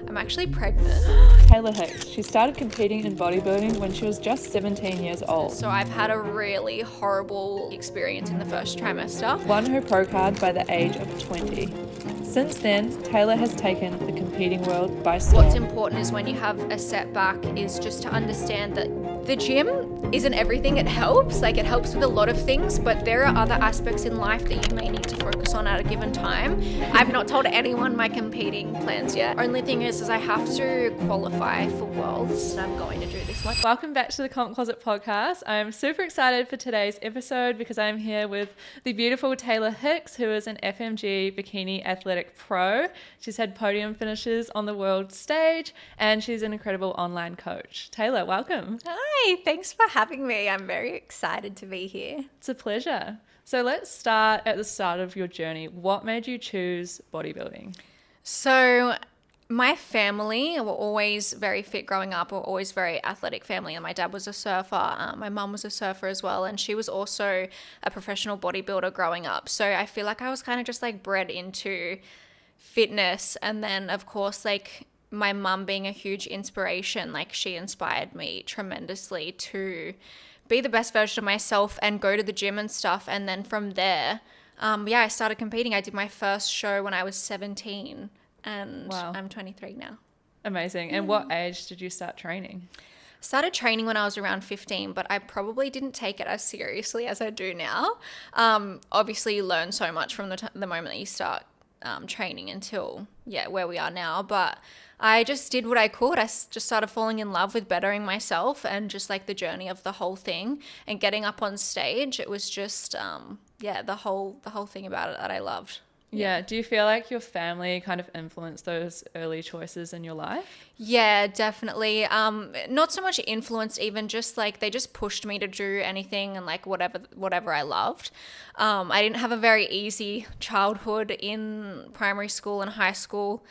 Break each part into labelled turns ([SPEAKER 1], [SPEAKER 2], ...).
[SPEAKER 1] I'm actually pregnant.
[SPEAKER 2] Tayla Hicks. She started competing in bodybuilding when she was just 17 years old.
[SPEAKER 1] So I've had a really horrible experience in the first trimester.
[SPEAKER 2] Won her pro card by the age of 20. Since then, Tayla has taken the competing world by storm.
[SPEAKER 1] What's important is when you have a setback is just to understand that the gym isn't everything. It helps with a lot of things, but there are other aspects in life that you may need to focus on at a given time. I've not told anyone my competing plans yet. Only thing is I have to qualify for Worlds, and I'm going to do this one.
[SPEAKER 2] Welcome back to the Comp Closet podcast. I'm super excited for today's episode because I'm here with the beautiful Tayla Hicks, who is an FMG Bikini athletic pro. She's had podium finishes on the world stage, and she's an incredible online coach. Tayla, welcome.
[SPEAKER 1] Hi, thanks for having me. I'm very excited to be here.
[SPEAKER 2] It's a pleasure. So let's start at the start of your journey. What made you choose bodybuilding?
[SPEAKER 1] So my family were always very fit growing up, or always very athletic family. And my dad was a surfer. My mum was a surfer as well. And she was also a professional bodybuilder growing up. So I feel like I was kind of just like bred into fitness. And then of course, like my mum being a huge inspiration, like she inspired me tremendously to be the best version of myself and go to the gym and stuff. And then from there, I started competing. I did my first show when I was 17. And wow. I'm 23 now.
[SPEAKER 2] Amazing. And what age did you start training?
[SPEAKER 1] Started training when I was around 15, but I probably didn't take it as seriously as I do now. Obviously, you learn so much from the moment that you start training until, where we are now. But I just did what I could. I just started falling in love with bettering myself and just like the journey of the whole thing and getting up on stage. It was just, the whole thing about it that I loved.
[SPEAKER 2] Yeah. Do you feel like your family kind of influenced those early choices in your life?
[SPEAKER 1] Yeah, definitely. Not so much influenced, even just like they just pushed me to do anything and like whatever I loved. I didn't have a very easy childhood in primary school and high school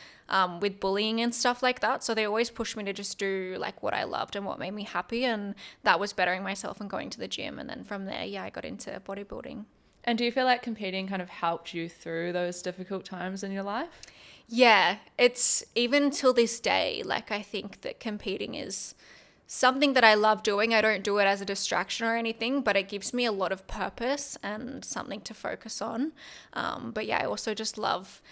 [SPEAKER 1] with bullying and stuff like that. So they always pushed me to just do like what I loved and what made me happy. And that was bettering myself and going to the gym. And then from there, I got into bodybuilding.
[SPEAKER 2] And do you feel like competing kind of helped you through those difficult times in your life?
[SPEAKER 1] Yeah, it's even till this day, like I think that competing is something that I love doing. I don't do it as a distraction or anything, but it gives me a lot of purpose and something to focus on. I also just love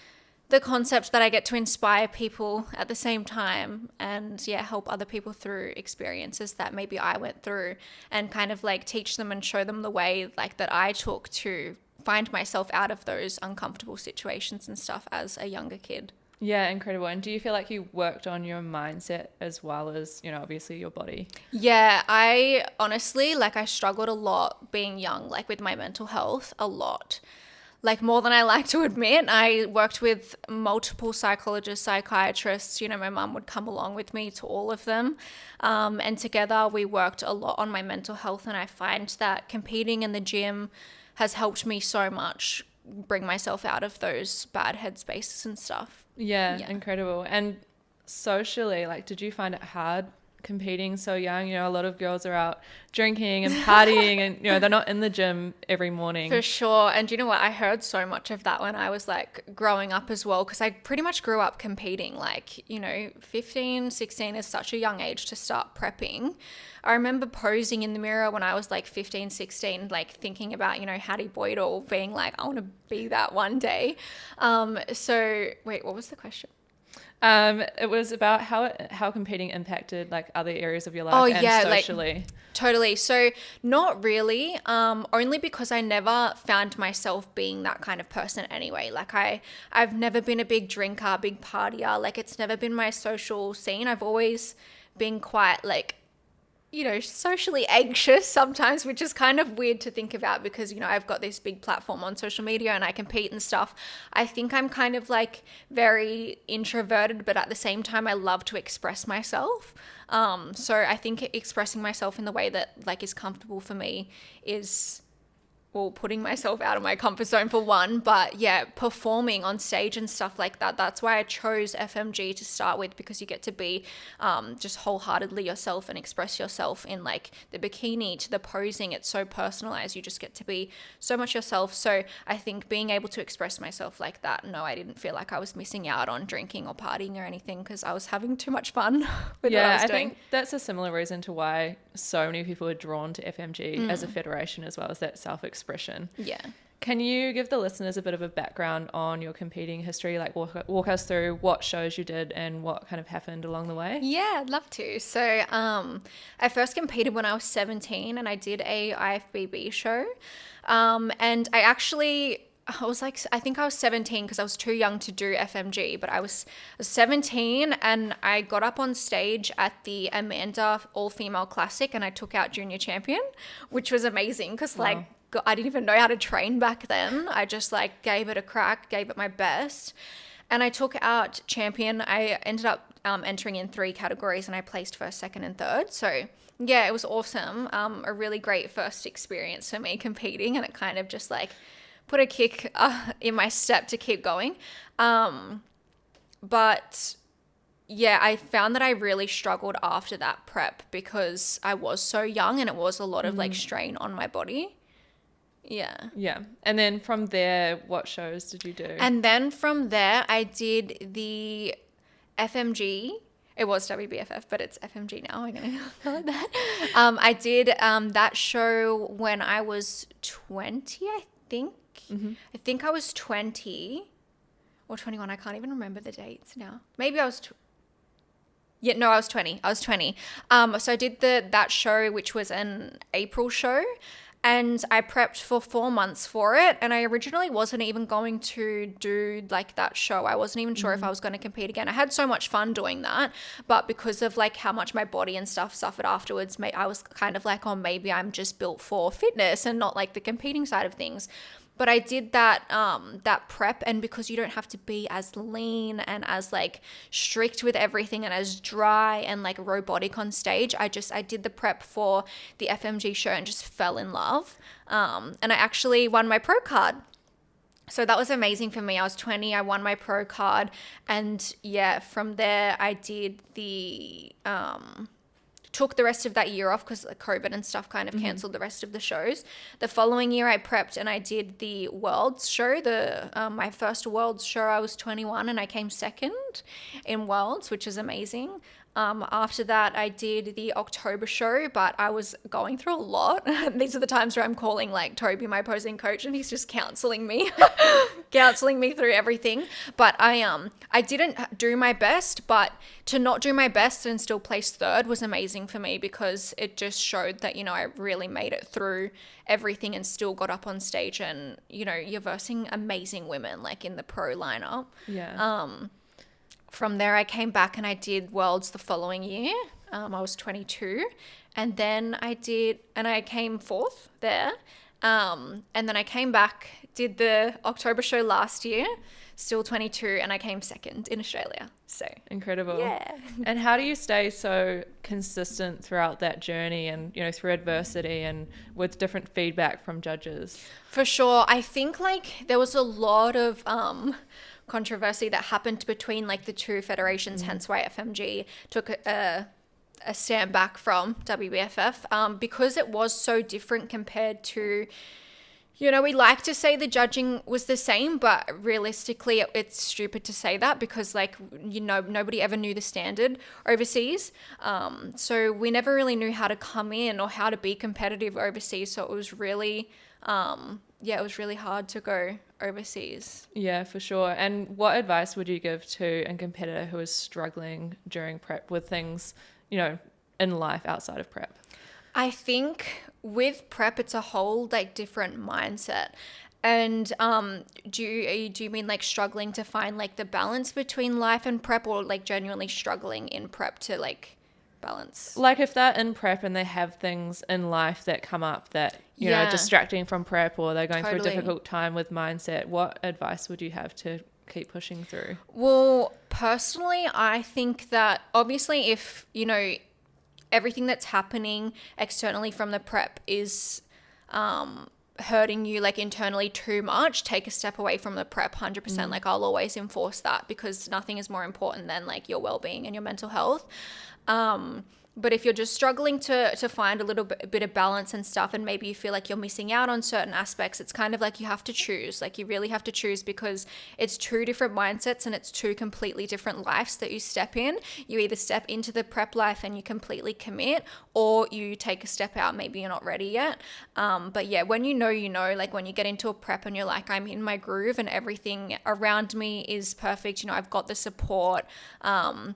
[SPEAKER 1] the concept that I get to inspire people at the same time and help other people through experiences that maybe I went through and kind of like teach them and show them the way like that I took to find myself out of those uncomfortable situations and stuff as a younger kid.
[SPEAKER 2] Yeah, incredible. And do you feel like you worked on your mindset as well as, obviously your body?
[SPEAKER 1] Yeah, I honestly, I struggled a lot being young, like with my mental health, a lot. Like more than I like to admit. I worked with multiple psychologists, psychiatrists. My mum would come along with me to all of them. And together we worked a lot on my mental health. And I find that competing in the gym has helped me so much bring myself out of those bad headspaces and stuff.
[SPEAKER 2] Yeah, incredible. And socially, did you find it hard competing so young? A lot of girls are out drinking and partying and they're not in the gym every morning.
[SPEAKER 1] For sure. And you know what, I heard so much of that when I was growing up as well, because I pretty much grew up competing. 15, 16 is such a young age to start prepping. I remember posing in the mirror when I was 15, 16, thinking about Hattie Boydell, being I want to be that one day. So wait, what was the question?
[SPEAKER 2] It was about how competing impacted other areas of your life and socially.
[SPEAKER 1] Totally. So not really, only because I never found myself being that kind of person anyway. I've never been a big drinker, big partier. It's never been my social scene. I've always been quite socially anxious sometimes, which is kind of weird to think about because, I've got this big platform on social media and I compete and stuff. I think I'm kind of very introverted, but at the same time, I love to express myself. So I think expressing myself in the way that is comfortable for me is putting myself out of my comfort zone for one, but yeah, performing on stage and stuff like that. That's why I chose FMG to start with, because you get to be just wholeheartedly yourself and express yourself in like the bikini to the posing. It's so personalized. You just get to be so much yourself. So I think being able to express myself like that, no, I didn't feel like I was missing out on drinking or partying or anything, because I was having too much fun with what I was doing.
[SPEAKER 2] Think that's a similar reason to why so many people are drawn to FMG as a federation, as well as that self-expression.
[SPEAKER 1] Yeah.
[SPEAKER 2] Can you give the listeners a bit of a background on your competing history? Like walk us through what shows you did and what kind of happened along the way?
[SPEAKER 1] Yeah, I'd love to. So I first competed when I was 17, and I did a IFBB show. And I think I was 17 because I was too young to do FMG, but I was 17 and I got up on stage at the Amanda All-Female Classic and I took out Junior Champion, which was amazing because I didn't even know how to train back then. I just like gave it a crack, gave it my best. And I took out Champion. I ended up entering in 3 categories and I placed first, second and third. So yeah, it was awesome. A really great first experience for me competing, and it kind of just like put a kick in my step to keep going. But yeah, I found that I really struggled after that prep because I was so young and it was a lot of like strain on my body. Yeah.
[SPEAKER 2] Yeah. And then from there, what shows did you do?
[SPEAKER 1] And then from there, I did the FMG. It was WBFF, but it's FMG now. I'm going to call it that. I did that show when I was 20, I think. I think I was 20 or 21. I can't even remember the dates now. Maybe I was I was 20. So I did that show, which was an April show, and I prepped for 4 months for it. And I originally wasn't even going to do like that show. I wasn't even sure if I was going to compete again. I had so much fun doing that, but because of like how much my body and stuff suffered afterwards, I was kind of like, oh, maybe I'm just built for fitness and not like the competing side of things. But I did that prep, and because you don't have to be as lean and as like strict with everything and as dry and like robotic on stage, I did the prep for the FMG show and just fell in love. And I actually won my pro card. So that was amazing for me. I was 20, I won my pro card, and yeah, from there I did took the rest of that year off because COVID and stuff kind of cancelled the rest of the shows. The following year I prepped and I did the Worlds show. My first Worlds show, I was 21 and I came second in Worlds, which is amazing. After that, I did the October show, but I was going through a lot. These are the times where I'm calling like Toby, my posing coach, and he's just counseling me through everything. But I didn't do my best, but to not do my best and still place third was amazing for me because it just showed that, I really made it through everything and still got up on stage and, you're versing amazing women like in the pro lineup.
[SPEAKER 2] Yeah.
[SPEAKER 1] From there, I came back and I did Worlds the following year. I was 22, and then I came fourth there. And then I came back, did the October show last year, still 22, and I came second in Australia. So
[SPEAKER 2] incredible.
[SPEAKER 1] Yeah.
[SPEAKER 2] And how do you stay so consistent throughout that journey and, through adversity and with different feedback from judges?
[SPEAKER 1] For sure. I think like there was a lot of controversy that happened between like the two federations, hence why FMG took a stand back from WBFF, because it was so different compared to, we like to say the judging was the same, but realistically it's stupid to say that because like, nobody ever knew the standard overseas. So we never really knew how to come in or how to be competitive overseas. So it was really, it was really hard to go overseas.
[SPEAKER 2] Yeah, for sure. And what advice would you give to a competitor who is struggling during prep with things, in life outside of prep?
[SPEAKER 1] I think with prep, it's a whole like different mindset. And do you mean like struggling to find like the balance between life and prep, or like genuinely struggling in prep to like balance?
[SPEAKER 2] Like if they're in prep and they have things in life that come up that, distracting from prep, or they're going through a difficult time with mindset, what advice would you have to keep pushing through?
[SPEAKER 1] Well, personally, I think that obviously if, everything that's happening externally from the prep is hurting you like internally too much, take a step away from the prep. 100%. Like I'll always enforce that, because nothing is more important than like your well-being and your mental health. But if you're just struggling to find a little bit of balance and stuff, and maybe you feel like you're missing out on certain aspects, it's kind of like you have to choose. Like you really have to choose, because it's two different mindsets and it's two completely different lives that you step in. You either step into the prep life and you completely commit, or you take a step out. Maybe you're not ready yet. But yeah, when you know, like when you get into a prep and you're like, I'm in my groove and everything around me is perfect. I've got the support, and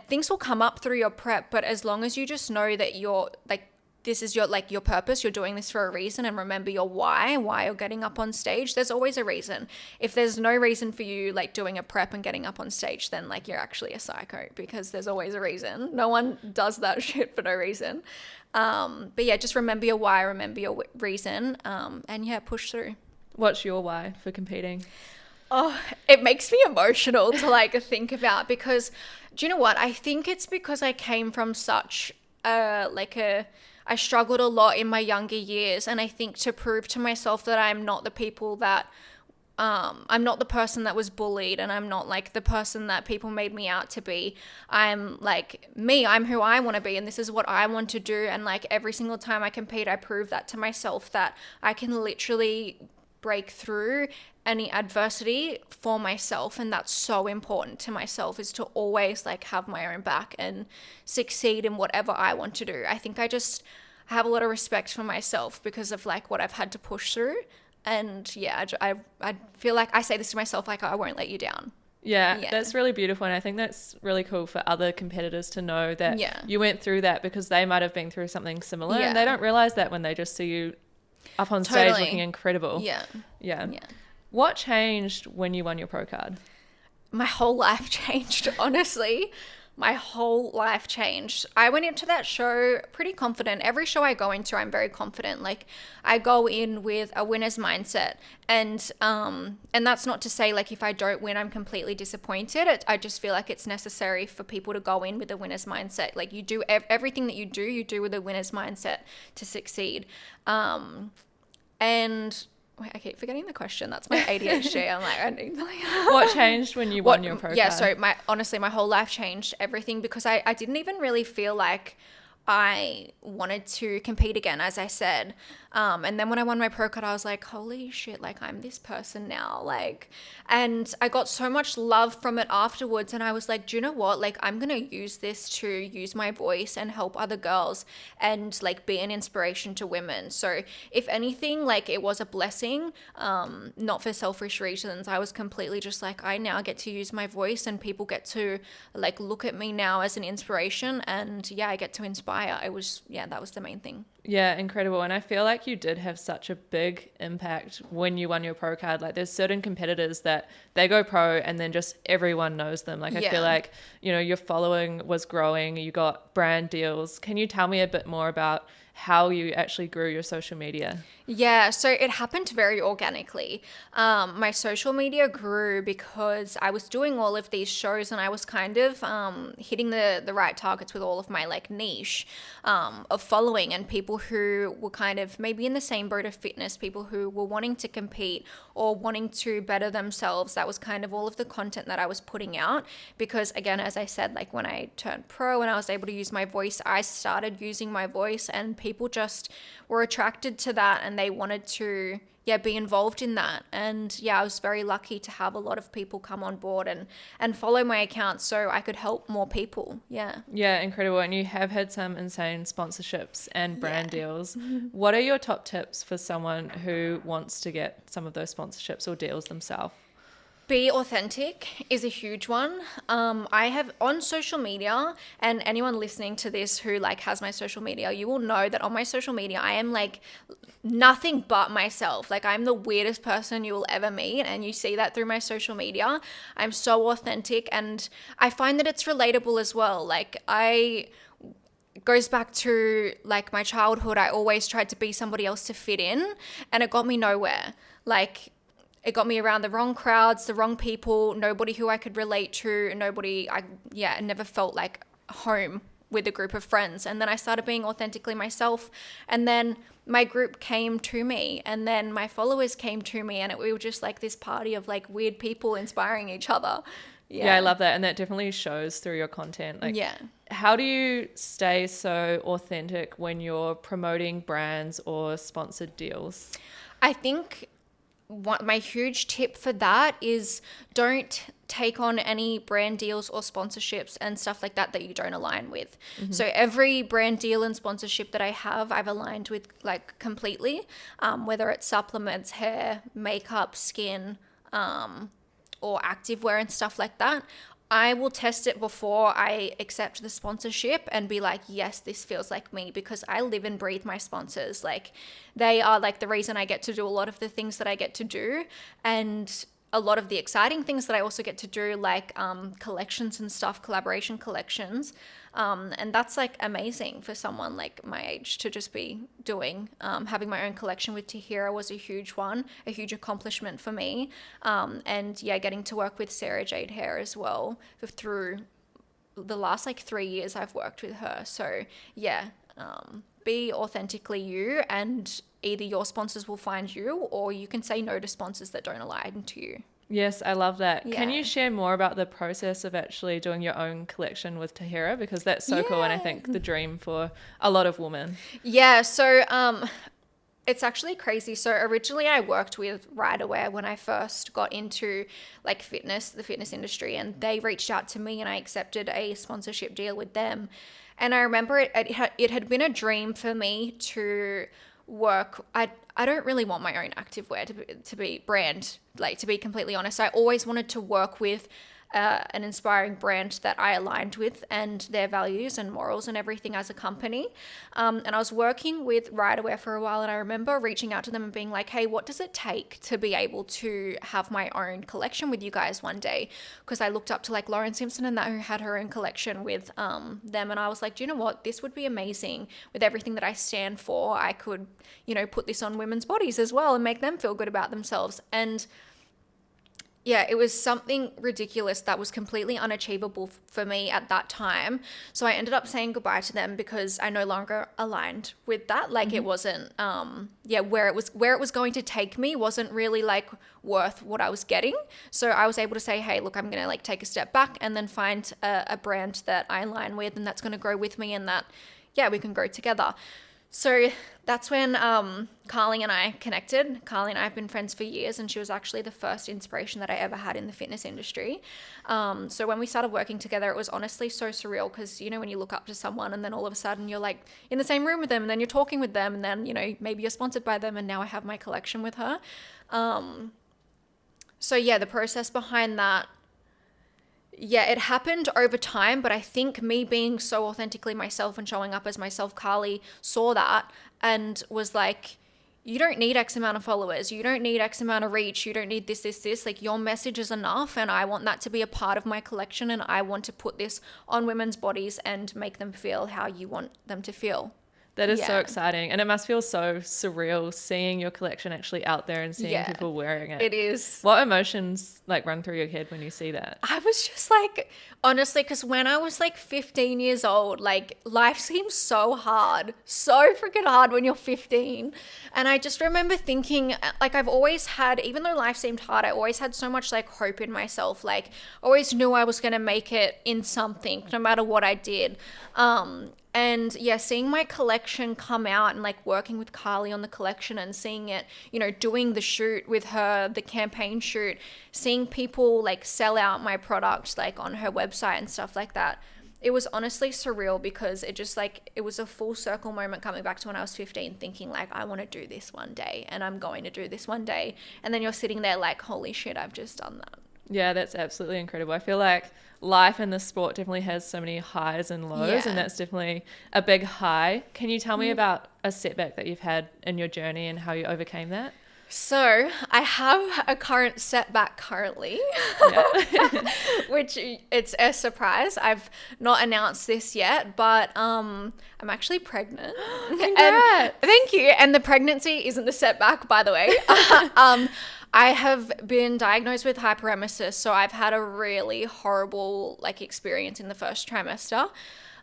[SPEAKER 1] things will come up through your prep. But as long as you just know that you're like, this is your like your purpose, you're doing this for a reason, and remember your why you're getting up on stage. There's always a reason. If there's no reason for you like doing a prep and getting up on stage, then like you're actually a psycho, because there's always a reason. No one does that shit for no reason. But yeah, just remember your why, remember your reason, and yeah, push through.
[SPEAKER 2] What's your why for competing?
[SPEAKER 1] Oh, it makes me emotional to like think about, because do you know what? I think it's because I came from such I struggled a lot in my younger years, and I think to prove to myself that I'm not the people that I'm not the person that was bullied, and I'm not like the person that people made me out to be. I'm like me, I'm who I want to be, and this is what I want to do. And like every single time I compete, I prove that to myself, that I can literally break through any adversity for myself. And that's so important to myself, is to always like have my own back and succeed in whatever I want to do. I think I just have a lot of respect for myself because of like what I've had to push through. And yeah, I feel like I say this to myself, like I won't let you down.
[SPEAKER 2] Yeah, that's really beautiful. And I think that's really cool for other competitors to know that you went through that, because they might have been through something similar, and they don't realize that when they just see you up on stage looking incredible. Yeah. What changed when you won your pro card?
[SPEAKER 1] My whole life changed, honestly. My whole life changed. I went into that show pretty confident. Every show I go into, I'm very confident. Like I go in with a winner's mindset, and that's not to say like if I don't win, I'm completely disappointed. I just feel like it's necessary for people to go in with a winner's mindset. Like you do everything that you do with a winner's mindset to succeed. And wait, I keep forgetting the question. That's my ADHD. I'm like, I need
[SPEAKER 2] what changed when you won your pro card?
[SPEAKER 1] Yeah, so honestly, my whole life changed, everything, because I didn't even really feel like I wanted to compete again, as I said. And then when I won my pro card, I was like, holy shit, like I'm this person now. Like, and I got so much love from it afterwards. And I was like, do you know what? Like, I'm going to use this to use my voice and help other girls and like be an inspiration to women. So if anything, like it was a blessing, not for selfish reasons. I was completely just like, I now get to use my voice, and people get to like look at me now as an inspiration. And yeah, I get to inspire. That was the main thing.
[SPEAKER 2] Yeah, incredible. And I feel like you did have such a big impact when you won your pro card. Like there's certain competitors that they go pro and then just everyone knows them. Like I feel like, your following was growing, you got brand deals. Can you tell me a bit more about how you actually grew your social media?
[SPEAKER 1] Yeah, so it happened very organically. My social media grew because I was doing all of these shows, and I was kind of hitting the right targets with all of my like niche of following, and people who were kind of maybe in the same boat of fitness, people who were wanting to compete or wanting to better themselves. That was kind of all of the content that I was putting out, because again, as I said, like when I turned pro and I was able to use my voice, I started using my voice, and people just were attracted to that, and they wanted to be involved in that. And I was very lucky to have a lot of people come on board and follow my account so I could help more people. Yeah,
[SPEAKER 2] incredible. And you have had some insane sponsorships and brand deals. What are your top tips for someone who wants to get some of those sponsorships or deals themselves?
[SPEAKER 1] Be authentic is a huge one. I have on social media, and anyone listening to this who like has my social media, you will know that on my social media, I am like nothing but myself. Like I'm the weirdest person you will ever meet, and you see that through my social media. I'm so authentic, and I find that it's relatable as well. Like goes back to like my childhood. I always tried to be somebody else to fit in, and it got me nowhere. Like it got me around the wrong crowds, the wrong people, nobody who I could relate to, I never felt like home with a group of friends. And then I started being authentically myself. And then my group came to me, and then my followers came to me, and we were just like this party of like weird people inspiring each other.
[SPEAKER 2] Yeah, I love that. And that definitely shows through your content. Like,
[SPEAKER 1] yeah.
[SPEAKER 2] How do you stay so authentic when you're promoting brands or sponsored deals?
[SPEAKER 1] I think my huge tip for that is don't take on any brand deals or sponsorships and stuff like that you don't align with. So every brand deal and sponsorship that I have, I've aligned with like completely, whether it's supplements, hair, makeup, skin, or activewear and stuff like that. I will test it before I accept the sponsorship and be like, yes, this feels like me, because I live and breathe my sponsors. Like, they are like the reason I get to do a lot of the things that I get to do, and a lot of the exciting things that I also get to do, like collections and stuff, collaboration collections. And that's like amazing for someone like my age to just be doing. Having my own collection with Tahira was a huge one, a huge accomplishment for me. And yeah, getting to work with Sarah Jade Hair as well through the last like 3 years I've worked with her. So yeah, be authentically you, and either your sponsors will find you, or you can say no to sponsors that don't align to you.
[SPEAKER 2] Yes, I love that.
[SPEAKER 1] Yeah.
[SPEAKER 2] Can you share more about the process of actually doing your own collection with Tahira? Because that's so cool, and I think the dream for a lot of women.
[SPEAKER 1] Yeah, so it's actually crazy. So originally I worked with Riderwear when I first got into like the fitness industry, and they reached out to me and I accepted a sponsorship deal with them. And I remember it had been a dream for me to work. I don't really want my own activewear to be brand, like, to be completely honest. I always wanted to work with an inspiring brand that I aligned with and their values and morals and everything as a company. And I was working with Riderwear for a while, and I remember reaching out to them and being like, hey, what does it take to be able to have my own collection with you guys one day? Because I looked up to like Lauren Simpson and that, who had her own collection with them. And I was like, do you know what? This would be amazing. With everything that I stand for, I could, put this on women's bodies as well and make them feel good about themselves. And yeah, it was something ridiculous that was completely unachievable for me at that time. So I ended up saying goodbye to them because I no longer aligned with that. Like, it wasn't, where it was going to take me wasn't really like worth what I was getting. So I was able to say, hey, look, I'm going to like take a step back and then find a brand that I align with and that's going to grow with me, and that, yeah, we can grow together. So that's when Carly and I connected. Carly and I have been friends for years, and she was actually the first inspiration that I ever had in the fitness industry. So when we started working together, it was honestly so surreal, because, when you look up to someone and then all of a sudden you're like in the same room with them, and then you're talking with them, and then, maybe you're sponsored by them, and now I have my collection with her. So yeah, the process behind that, yeah, it happened over time, but I think me being so authentically myself and showing up as myself, Carly saw that and was like, you don't need X amount of followers. You don't need X amount of reach. You don't need this. Like, your message is enough, and I want that to be a part of my collection, and I want to put this on women's bodies and make them feel how you want them to feel.
[SPEAKER 2] That is so exciting. And it must feel so surreal seeing your collection actually out there and seeing people wearing it.
[SPEAKER 1] It is.
[SPEAKER 2] What emotions like run through your head when you see that?
[SPEAKER 1] I was just like, honestly, because when I was like 15 years old, like, life seems so hard, so freaking hard when you're 15. And I just remember thinking, like, I've always had, even though life seemed hard, I always had so much like hope in myself. Like, always knew I was going to make it in something, no matter what I did. And yeah, seeing my collection come out and like working with Carly on the collection and seeing it, doing the shoot with her, the campaign shoot, seeing people like sell out my product like on her website and stuff like that. It was honestly surreal, because it just like, it was a full circle moment coming back to when I was 15, thinking like, I want to do this one day, and I'm going to do this one day. And then you're sitting there like, holy shit, I've just done that.
[SPEAKER 2] Yeah, that's absolutely incredible. I feel like life in the sport definitely has so many highs and lows, and that's definitely a big high. Can you tell me about a setback that you've had in your journey and how you overcame that?
[SPEAKER 1] So I have a current setback currently, which it's a surprise. I've not announced this yet, but I'm actually pregnant.
[SPEAKER 2] Congrats!
[SPEAKER 1] Thank you. And the pregnancy isn't the setback, by the way. I have been diagnosed with hyperemesis, so I've had a really horrible like experience in the first trimester.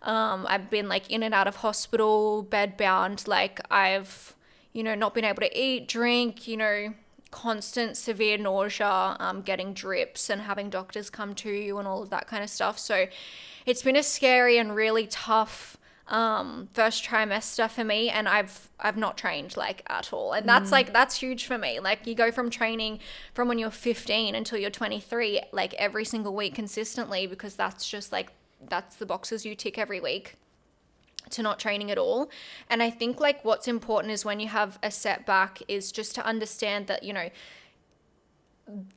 [SPEAKER 1] I've been like in and out of hospital, bed bound. Like I've, not been able to eat, drink, constant severe nausea, getting drips and having doctors come to you and all of that kind of stuff. So it's been a scary and really tough first trimester for me, and I've not trained like at all, and that's huge for me. Like you go from training from when you're 15 until you're 23 like every single week consistently, because that's just like that's the boxes you tick every week, to not training at all. And I think like what's important is when you have a setback is just to understand that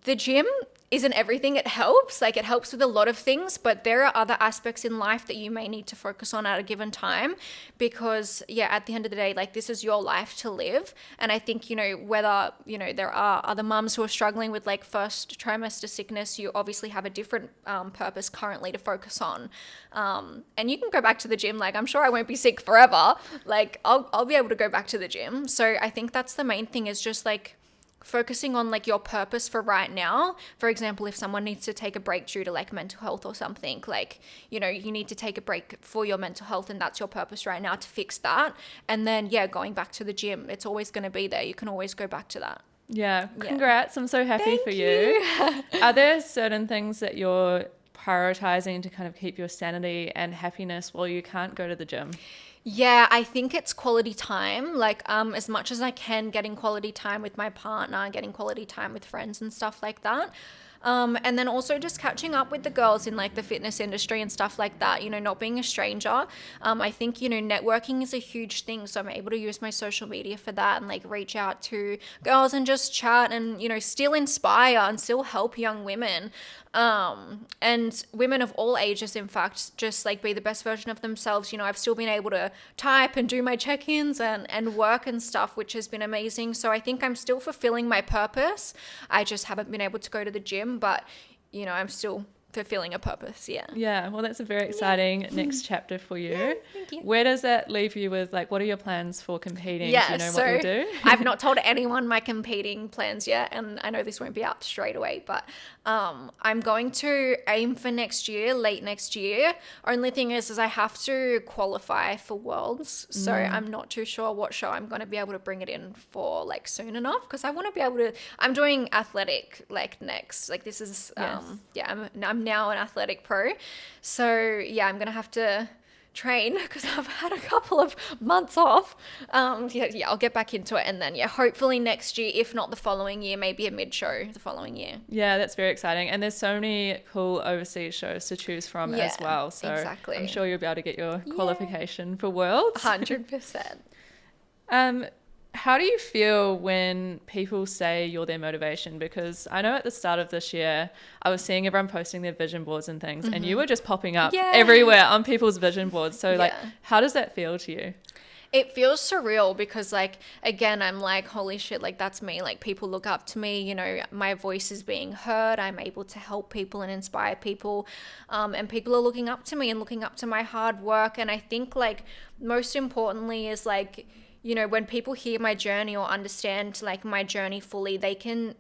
[SPEAKER 1] the gym isn't everything. It helps with a lot of things, but there are other aspects in life that you may need to focus on at a given time, because at the end of the day, like this is your life to live. And I think, whether, there are other mums who are struggling with like first trimester sickness, you obviously have a different purpose currently to focus on. And you can go back to the gym. Like I'm sure I won't be sick forever. Like I'll be able to go back to the gym. So I think that's the main thing, is just like focusing on like your purpose for right now. For example, if someone needs to take a break due to like mental health or something, like, you need to take a break for your mental health, and that's your purpose right now to fix that. And then, going back to the gym, it's always going to be there. You can always go back to that.
[SPEAKER 2] Yeah. Congrats. I'm so happy for you. Are there certain things that you're prioritizing to kind of keep your sanity and happiness while you can't go to the gym?
[SPEAKER 1] Yeah, I think it's quality time. Like, as much as I can, getting quality time with my partner, getting quality time with friends and stuff like that. And then also just catching up with the girls in like the fitness industry and stuff like that, not being a stranger. I think, networking is a huge thing. So I'm able to use my social media for that and like reach out to girls and just chat and, still inspire and still help young women. And women of all ages, in fact, just like be the best version of themselves. I've still been able to type and do my check-ins and work and stuff, which has been amazing. So I think I'm still fulfilling my purpose. I just haven't been able to go to the gym, but I'm still fulfilling a purpose.
[SPEAKER 2] Yeah, well, that's a very exciting next chapter for you.
[SPEAKER 1] Thank you.
[SPEAKER 2] Where does that leave you with, like, what are your plans for competing? Do you know what you'll do?
[SPEAKER 1] I've not told anyone my competing plans yet, and I know this won't be out straight away, but I'm going to aim for next year, late next year. Only thing is I have to qualify for Worlds, so I'm not too sure what show I'm going to be able to bring it in for like soon enough, because I want to be able to. I'm doing athletic like next, like this is I'm now an athletic pro, so I'm gonna have to train because I've had a couple of months off. I'll get back into it, and then hopefully next year, if not the following year, maybe a mid show the following year.
[SPEAKER 2] Yeah, that's very exciting, and there's so many cool overseas shows to choose from as well, so exactly. I'm sure you'll be able to get your qualification for Worlds.
[SPEAKER 1] 100%.
[SPEAKER 2] How do you feel when people say you're their motivation? Because I know at the start of this year, I was seeing everyone posting their vision boards and things, and you were just popping up everywhere on people's vision boards. So like, how does that feel to you?
[SPEAKER 1] It feels surreal because, like, again, I'm like, holy shit, like, that's me. Like, people look up to me, my voice is being heard. I'm able to help people and inspire people. And people are looking up to me and looking up to my hard work. And I think, like, most importantly is, like, when people hear my journey or understand like my journey fully, they can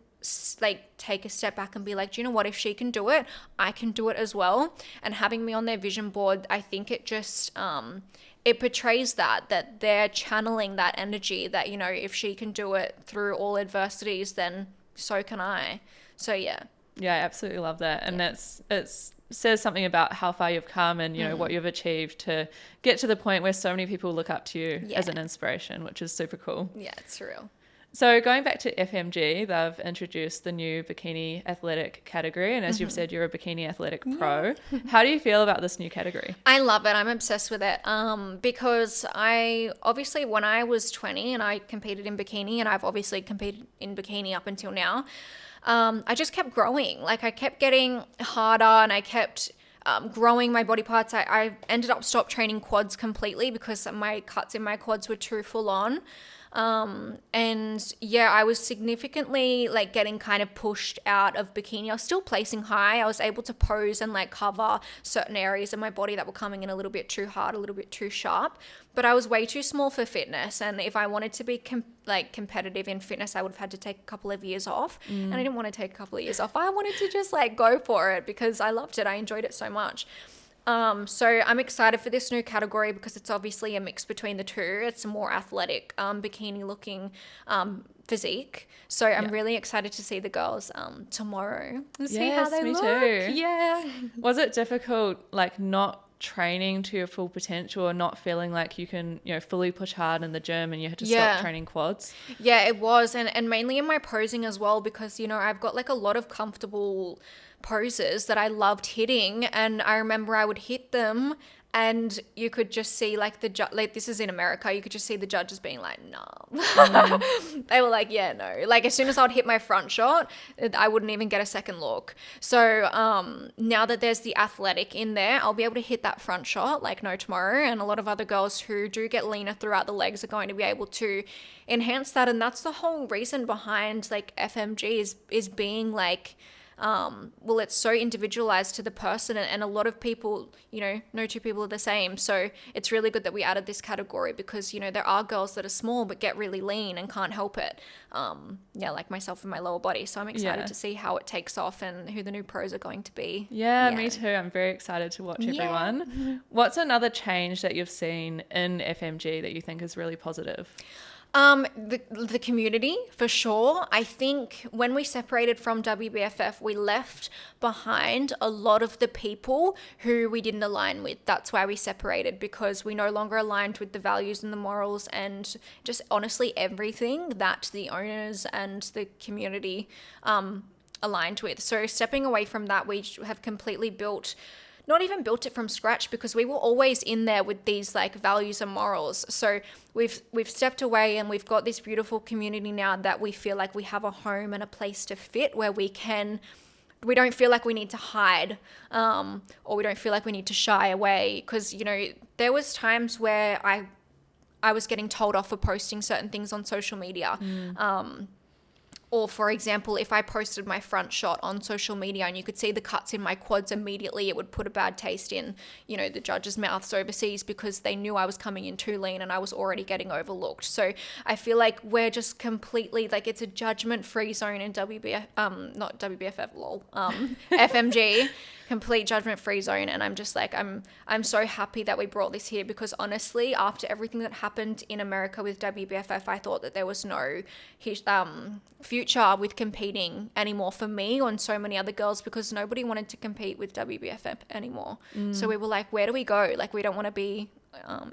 [SPEAKER 1] like take a step back and be like, do you know what, if she can do it, I can do it as well. And having me on their vision board, I think it just it portrays that they're channeling that energy that, if she can do it through all adversities, then so can I. So I
[SPEAKER 2] absolutely love that. And it's says something about how far you've come and what you've achieved to get to the point where so many people look up to you as an inspiration, which is super cool.
[SPEAKER 1] Yeah, it's surreal.
[SPEAKER 2] So going back to FMG, they've introduced the new bikini athletic category, and as you've said, you're a bikini athletic pro. How do you feel about this new category?
[SPEAKER 1] I love it. I'm obsessed with it because I obviously, when I was 20 and I competed in bikini, and I've obviously competed in bikini up until now, I just kept growing. Like I kept getting harder, and I kept growing my body parts. I ended up stop training quads completely because my cuts in my quads were too full on. And yeah, I was significantly like getting kind of pushed out of bikini. I was still placing high. I was able to pose and like cover certain areas of my body that were coming in a little bit too hard, a little bit too sharp, but I was way too small for fitness. And if I wanted to be competitive in fitness, I would have had to take a couple of years off. And I didn't want to take a couple of years off. I wanted to just like go for it because I loved it. I enjoyed it so much. So I'm excited for this new category because it's obviously a mix between the two. It's a more athletic, bikini looking, physique. So I'm really excited to see the girls, tomorrow and see how they look.
[SPEAKER 2] Too.
[SPEAKER 1] Yeah.
[SPEAKER 2] Was it difficult, like not training to your full potential or not feeling like you can, fully push hard in the gym and you had to stop training quads?
[SPEAKER 1] Yeah, it was. And mainly in my posing as well, because, I've got like a lot of comfortable poses that I loved hitting, and I remember I would hit them and you could just see like like this is in America, you could just see the judges being like, no. They were like, yeah, no. Like as soon as I'd hit my front shot, I wouldn't even get a second look. So now that there's the athletic in there, I'll be able to hit that front shot like no tomorrow. And a lot of other girls who do get leaner throughout the legs are going to be able to enhance that. And that's the whole reason behind like FMG is being like, well, it's so individualized to the person, and a lot of people, no two people are the same. So it's really good that we added this category because, there are girls that are small but get really lean and can't help it. Like myself and my lower body. So I'm excited to see how it takes off and who the new pros are going to be.
[SPEAKER 2] Yeah, me too. I'm very excited to watch everyone. What's another change that you've seen in FMG that you think is really positive?
[SPEAKER 1] The community, for sure. I think when we separated from WBFF, we left behind a lot of the people who we didn't align with. That's why we separated, because we no longer aligned with the values and the morals and just honestly everything that the owners and the community aligned with. So stepping away from that, we have completely not even built it from scratch, because we were always in there with these like values and morals. So we've stepped away, and we've got this beautiful community now that we feel like we have a home and a place to fit, where we don't feel like we need to hide, or we don't feel like we need to shy away. Because, there was times where I was getting told off for posting certain things on social media. Or for example, if I posted my front shot on social media and you could see the cuts in my quads immediately, it would put a bad taste in, the judges' mouths overseas, because they knew I was coming in too lean and I was already getting overlooked. So I feel like we're just completely, like, it's a judgment-free zone in not WBFF, lol, FMG. Complete judgment-free zone. And I'm just like, I'm so happy that we brought this here, because honestly, after everything that happened in America with WBFF, I thought that there was no future with competing anymore for me and so many other girls, because nobody wanted to compete with WBFF anymore. So we were like, where do we go? Like, we don't want to be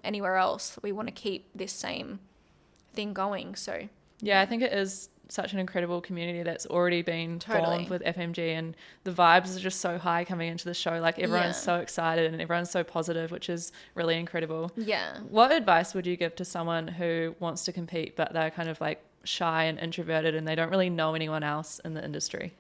[SPEAKER 1] anywhere else. We want to keep this same thing going. So
[SPEAKER 2] yeah, I think it is such an incredible community that's already been formed with FMG, and the vibes are just so high coming into the show. Like everyone's so excited and everyone's so positive, which is really incredible.
[SPEAKER 1] Yeah.
[SPEAKER 2] What advice would you give to someone who wants to compete but they're kind of like shy and introverted and they don't really know anyone else in the industry?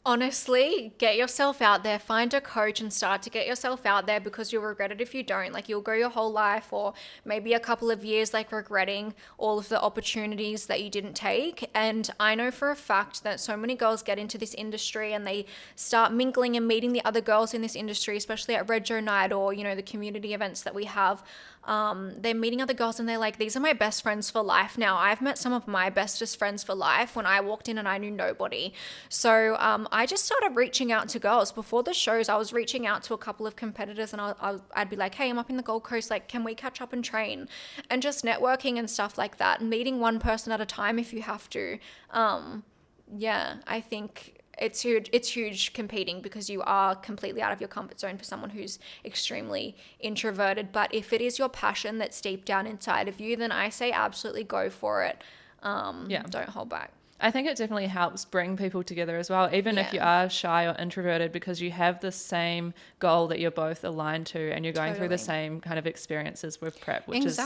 [SPEAKER 1] Honestly, get yourself out there, find a coach and start to get yourself out there, because you'll regret it if you don't. Like, you'll go your whole life or maybe a couple of years like regretting all of the opportunities that you didn't take. And I know for a fact that so many girls get into this industry and they start mingling and meeting the other girls in this industry, especially at Red Joe Night or, the community events that we have. They're meeting other girls and they're like, these are my best friends for life now. I've met some of my bestest friends for life when I walked in and I knew nobody. So I just started reaching out to girls. Before the shows, I was reaching out to a couple of competitors, and I'd be like, hey, I'm up in the Gold Coast, like, can we catch up and train? And just networking and stuff like that, and meeting one person at a time if you have to. I think it's huge competing, because you are completely out of your comfort zone for someone who's extremely introverted. But if it is your passion that's deep down inside of you, then I say absolutely go for it. Don't hold back.
[SPEAKER 2] I think it definitely helps bring people together as well, even if you are shy or introverted, because you have the same goal that you're both aligned to, and you're going through the same kind of experiences with prep, which is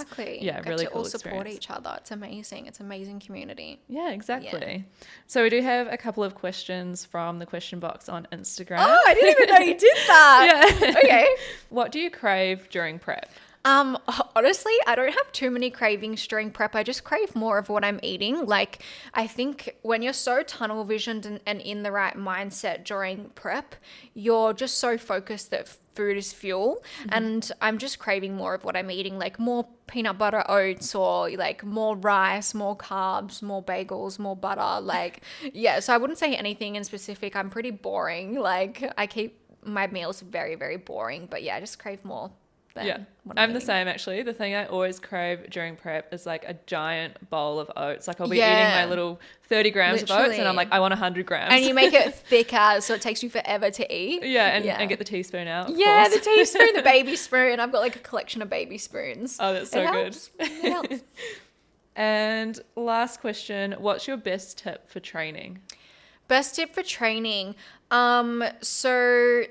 [SPEAKER 2] really cool.
[SPEAKER 1] All support each other. It's amazing. It's an amazing community.
[SPEAKER 2] Yeah, exactly. Yeah. So we do have a couple of questions from the question box on Instagram.
[SPEAKER 1] Oh, I didn't even know you did that.
[SPEAKER 2] Yeah.
[SPEAKER 1] Okay.
[SPEAKER 2] What do you crave during prep?
[SPEAKER 1] Honestly, I don't have too many cravings during prep. I just crave more of what I'm eating. Like, I think when you're so tunnel visioned and in the right mindset during prep, you're just so focused that food is fuel. And I'm just craving more of what I'm eating, like more peanut butter oats or like more rice, more carbs, more bagels, more butter. Like, yeah, so I wouldn't say anything in specific. I'm pretty boring. Like, I keep my meals very, very boring. But yeah, I just crave more.
[SPEAKER 2] Yeah, I'm the same actually. The thing I always crave during prep is like a giant bowl of oats. Like I'll be eating my little 30 grams of oats and I'm like, I want 100 grams.
[SPEAKER 1] And you make it thicker so it takes you forever to eat.
[SPEAKER 2] Yeah, and get the teaspoon out.
[SPEAKER 1] Yeah, the teaspoon, the baby spoon. I've got like a collection of baby spoons.
[SPEAKER 2] Oh, that's so good.
[SPEAKER 1] It helps.
[SPEAKER 2] And last question, what's your best tip for training?
[SPEAKER 1] Best tip for training. So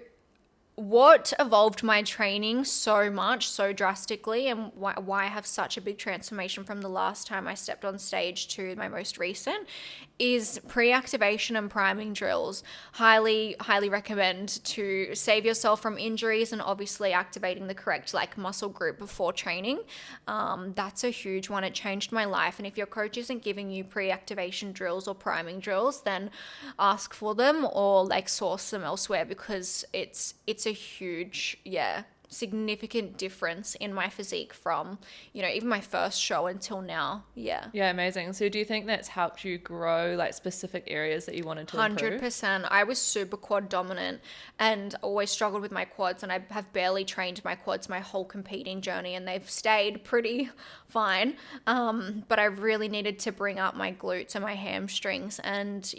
[SPEAKER 1] what evolved my training so much, so drastically, and why I have such a big transformation from the last time I stepped on stage to my most recent is pre-activation and priming drills. Highly, highly recommend to save yourself from injuries and obviously activating the correct like muscle group before training. That's a huge one. It changed my life. And if your coach isn't giving you pre-activation drills or priming drills, then ask for them or like source them elsewhere because it's a huge, significant difference in my physique from, even my first show until now. Yeah,
[SPEAKER 2] amazing. So do you think that's helped you grow like specific areas that you wanted to improve?
[SPEAKER 1] 100%. I was super quad dominant and always struggled with my quads, and I have barely trained my quads my whole competing journey, and they've stayed pretty fine. But I really needed to bring up my glutes and my hamstrings, and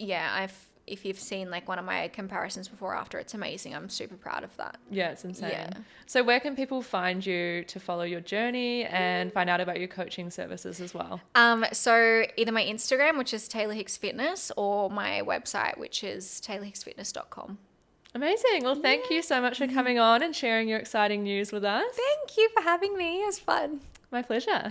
[SPEAKER 1] if you've seen like one of my comparisons before or after, it's amazing. I'm super proud of that.
[SPEAKER 2] Yeah, it's insane.
[SPEAKER 1] Yeah.
[SPEAKER 2] So where can people find you to follow your journey and find out about your coaching services as well?
[SPEAKER 1] So either my Instagram, which is Tayla Hicks Fitness, or my website, which is taylorhicksfitness.com.
[SPEAKER 2] Amazing. Well, thank you so much for coming on and sharing your exciting news with us.
[SPEAKER 1] Thank you for having me. It was fun.
[SPEAKER 2] My pleasure.